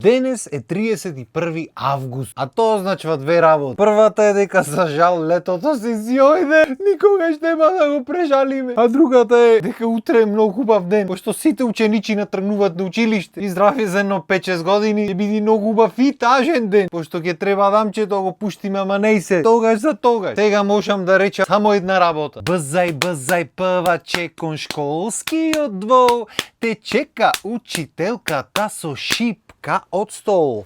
Денес е 31 август, а тоа означава две работи. Првата е дека за жал летото си ојде, никогаш нема да го прежалиме. А другата е дека утре е многу хубав ден, пошто сите ученичи натргнуваат на училиште. И здравје за едно 5-6 години ќе биде многу убав и тажен ден, пошто ќе треба дамчето да го пуштиме, ама не се. Тогаш за тогаш. Сега можам да речам само една работа. Бзај, бзај, певаче кон школскиот двор, те чека учителката со шипка од стол.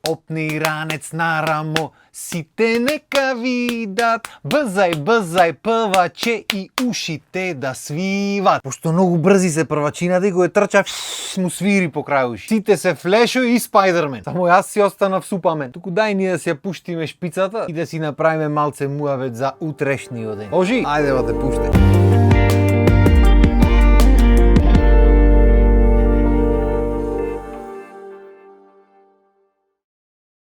Опни ранец на рамо, сите нека видат. Бзај, бзај, певаче и ушите да свиват. Пошто многу брзи се првачината и го е трча, му свири по крај уши. Сите се Флешо и Спајдермен. Само јас си останав Супамен. Туку дај ние да си ја пуштиме шпицата и да си направиме малце муавет за утрешниот ден. Ожи, ајде да те пуштам.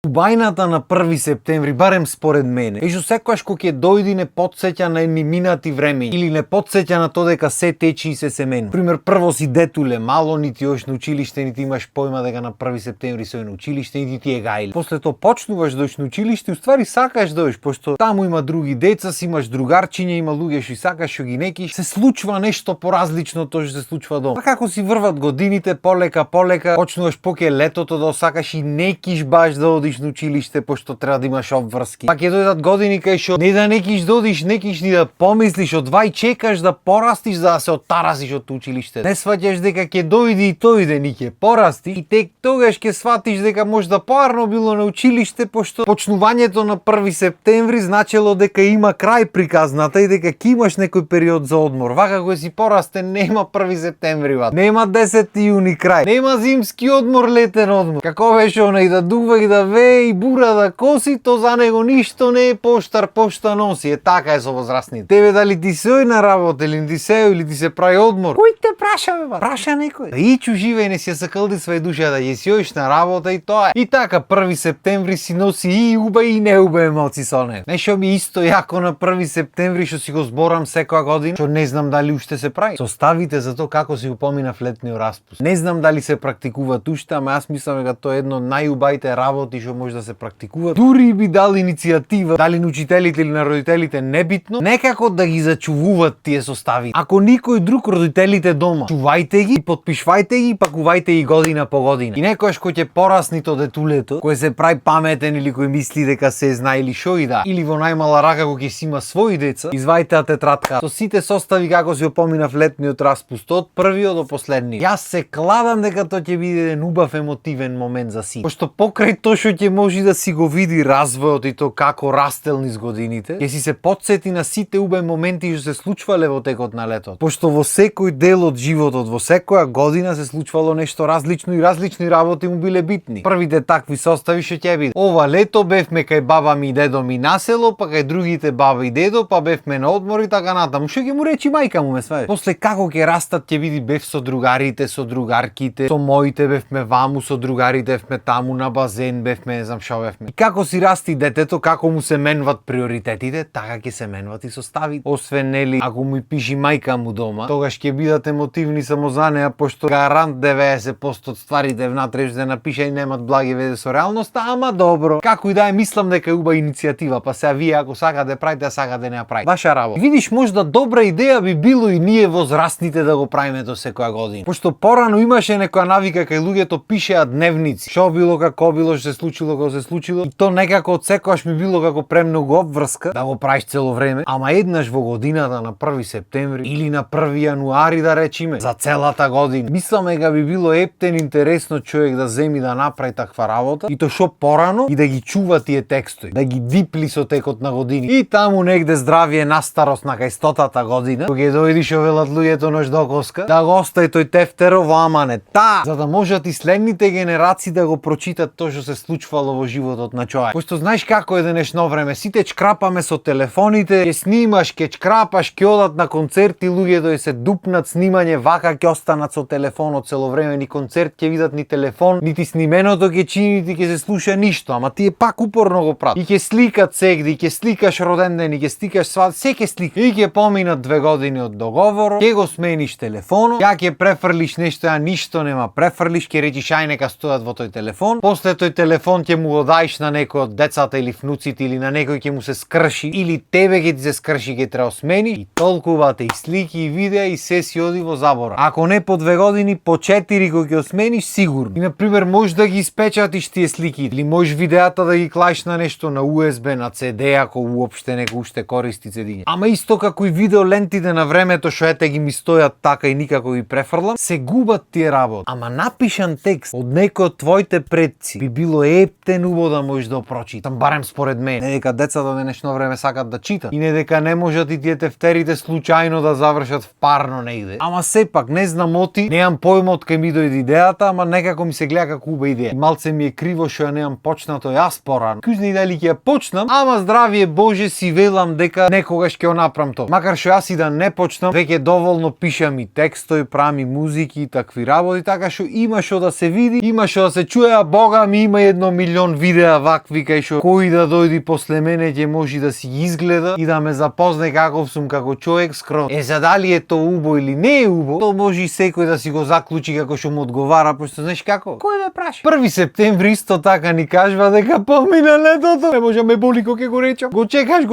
Бајната на 1 септември, барем според мене, е што секогаш кога ќе дојди не потсеќа на едни минати време или не потсеќа на тоа дека се течи и се семено. Пример, прво си детуле, мало, нити ош на училиште, нити имаш појма дека на 1 септември си на училиште, нити ти е гајле. После тоа почнуваш да ош на училиште, уствари сакаш да ош, пошто таму има други деца, си имаш другарчиња, има луѓе што и сакаш, што ги некиш, се случува нешто поразлично од тоа што се случува дома. А како си врват годините, полека, почнуваш поќе летото да осакаш и некиш баш да одиш на училиште, пошто треба да имаш обврски. Па ќе дојдат години кај што не да некиш додиш, некиш ни да помислиш, одвај чекаш да порастиш за да се оттарасиш од училиште. Не сваќаш дека ќе дојде и тој ден и ќе порастиш и тек тогаш ќе сватиш дека можда поарно било на училиште, пошто почнувањето на 1 септември значело дека има крај приказната и дека ќе имаш некој период за одмор. Вака кога си порастен нема 1 септември, нема 10 јуни крај, нема зимски одмор, летен одмор. Како беше онај да дува и да вее и бура да коси, то за него ништо не е, поштар пошта носи. Е така е со возрастните. Тебе дали ти се ој на работа или ти се или ти се прави одмор? Кој те праша, бе? Праша некој. Да ичу живе не си ја сакалди своја душа да ќе си оиш на работа и тоа е. И така 1 септември си носи и убе и не убе емоции со него. Нешто ми исто јако на 1 септември што си го зборам секоја година, што не знам дали уште се прави. Составите за тоа како си го поминав летниот распуст. Не знам дали се практикува уште, ама јас мислам дека тоа е едно од најубавите работи што може да се практикува. Дури би дал иницијатива, дали на учителите или на родителите, небитно, некако да ги зачувуваат тие состави. Ако никој друг, родителите дома, чувајте ги, потпишвајте ги и пакувајте ги година по година. И некојаш кој ќе порасни то детулето, кој се прави паметен или кој мисли дека се знае или шо и да, или во најмала рака кој ќе си има своји деца, извајте тетрадка со сите состави како си опоминав летниот распуст од првиот до последниот. Јас се кладам дека тоа ќе биде еден убав емотивен момент за сите. Пошто покрај тоа што ќе може да си го види развојот и то како растел низ годините, ќе си се потсети на сите убави моменти што се случвале во текот на летото. Пошто во секој дел од животот, во секоја година се случвало нешто различно и различни работи му биле битни. Првите такви состави што ќе биде. Ова лето бевме кај баба ми и дедо ми на село, па кај другите баба и дедо, па бевме на одмор и така натаму. Што ќе му речи мајка му, ме сваѓаш. После како ќе растат ќе биде бев со другарите, со другарките, со моите бевме ваму, со другарите бевме таму на базен, бевме не знам шо бевме. И како си расти детето, како му се менват приоритетите, така ќе се менват и составите. Освен нели, ако му пиши мајка му дома, тогаш ќе бидат емотивни само за неа, пошто гарант 90% од стварите внатре што напише и немат благи везе со реалноста, ама добро. Како и да е, мислам дека е убава иницијатива, па сега вие ако сакате да правите, сакате не ја правите. Ваша работа. Видиш, можда добра идеја би било и ние возрастните да го правиме до секоја година. Пошто порано имаше некоја навика кај луѓето пишеа дневници. Што било, како било, што се случило, како се случило. И то некако од секогаш ми било како премногу обврска да го правиш цело време, ама еднаш во годината на 1 септември или на 1 јануари да речиме, за целата година. Мислам дека би било ептен интересно човек да земи да направи таква работа и то шо порано и да ги чува тие текстови, да ги дипли со текот на години. И таму негде здравје на старост на кај 100-та година, кога ќе дојди шо велат луѓето ноќ до коска, да го остави тој тефтеро во аманет. За да можат и следните генерации да го прочитат тоа што се случува случвало во животот на човек. Пошто знаеш како е денешно време, сите чкрапаме со телефоните, ќе снимаш, ќе чкрапаш, ќе одат на концерти, луѓето и се дупнат снимање, вака ќе останат со телефонот цело време, ни концерт ќе видат, ни телефон, нити снименото ќе чини, нити ќе се слуша ништо, ама тие пак упорно го прават. И ќе сликат сегди, ќе сликаш роден ден, и ќе сликаш сват, се ќе слика. И ќе поминат 2 години од договорот, ќе го смениш телефонот, ја ќе префрлиш нешто, ја ништо нема префрлиш, ќе речиш ај нека стојат во тој телефон, после тој телефон ќе му го даиш на некој од децата или внуците или на некој ќе му се скрши или тебе ќе ти се скрши, ќе треба смениш и толкувате и слики и видеа и се си оди во забора. Ако не по 2 години, по 4 кога ќе смениш сигурно. И на пример можеш да ги испечатиш тие слики или можеш видеата да ги клаиш на нешто на USB, на CD ако уопште некој уште користи CD. Ама исто како и видео лентите на времето што ете ги ми стојат така и никако ги префрлам, се губат тие работи. Ама напишан текст од некој од твоите предци би било ептен убаво да можеш да прочиташ. Барем според мене. Не дека децата денешно време сакат да читат и не дека не можат и тие тефтерите случајно да завршат в парно негде. Ама сепак не знам оти, немам појма од кај ми дојде идејата, ама некако ми се гледа како убава идеја. И малце ми е криво што ја немам почнато јас порано. Кујзни дали ќе ја почнам, ама здравие Боже си велам дека некогаш ќе ја направам тоа. Макар што јас и да не почнам, веќе доволно пишам и текстови, правам и музики и такви работи, така што има што да се види, има што да се чуе, а Бога ми има 1 милион видеа вакви кај што кој да дојди после мене ќе може да си изгледа и да ме запозне каков сум како човек скроз. За дали е тоа убаво или не е убаво, тоа може и секој да си го заклучи како што му одговара, пошто знаеш како? Кој ме праша? 1 септември исто така ни кажува дека помина летото. Не може ме боли кога ќе го речам. Го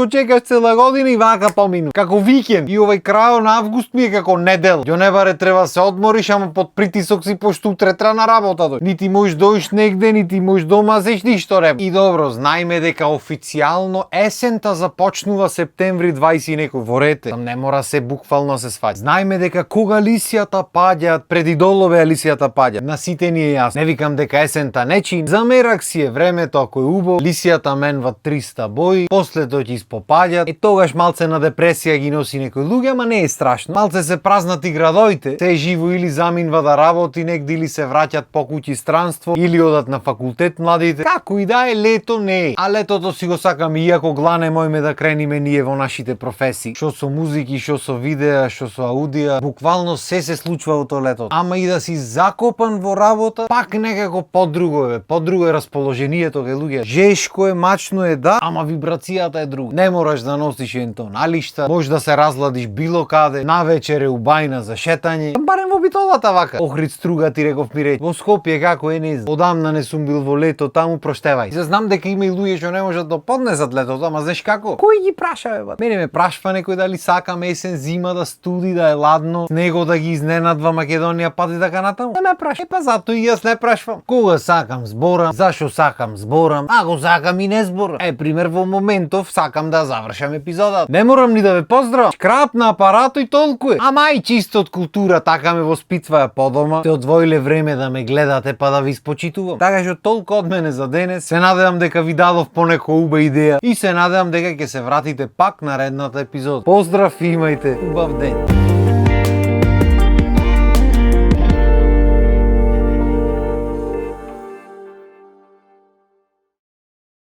чекаш цела година и вака помину. Како викенд. И овој крајот на август ми е како недел. Ја не баре треба се одмориш, ама под притисок си пошто утре треба на работа дој. Нити можеш доиш негде, нити можеш дома сеш ништо не. И добро, знаеме дека официјално есента започнува септември 20 некој ворете. Там не мора се буквално се сваќа. Знаеме дека кога лисијата паѓаат, преди долове лисијата паѓа. На сите ни е јасно. Не викам дека есента не чин. За мерак си е времето ако е убаво. Лисијата менва 300 бои, после тоа ќе испопаѓаат. И тогаш малце на депресија ги носи некој луѓе, ама не е страшно. Малце се празнати градоите. Се живо или заминва да работи негде или се враќаат по куќи странство или одат на факултет младите. Како и да е, лето не е. А летото си го сакам и иако глане мојме да крениме ние во нашите професии. Што со музики, што со видеа, што со аудија, буквално се случува во тоа лето. Ама и да си закопан во работа, пак некако подруго е. Подруго е расположението кај луѓе. Жешко е, мачно е да, ама вибрацијата е друга. Не мораш да носиш ентоналишта, можеш да се разладиш било каде, навечер е убајна за шетање. Барем во битолата вака. Охрид струга ти реков ми реч. Во Скопје како е не знам. Одамна не сум бил во лето, таму проштевај. И знам дека има и луѓе што не можат да поднесат летото, ама знаеш како? Кој ги праша бе? Мене ме прашва некој дали сакам есен, зима да студи, да е ладно, снего да ги изненадва Македонија, пат и така натаму. Не ме праша. Па затоа и јас не прашвам. Кога сакам зборам, зашо сакам зборам, ако сакам и не зборам. Пример во моментов сакам да завршам епизодата. Не морам ни да ве поздравам. Шкрап на апарато и толку е. Ама и чисто од култура така ме воспитваа по дома. Те одвоиле време да ме гледате па да ви испочитувам. Така што толку од мене за денес. Се надевам дека ви дадов по некоја убава идеја и се надевам дека ќе се вратите пак на наредната епизода. Поздрав и имајте убав ден.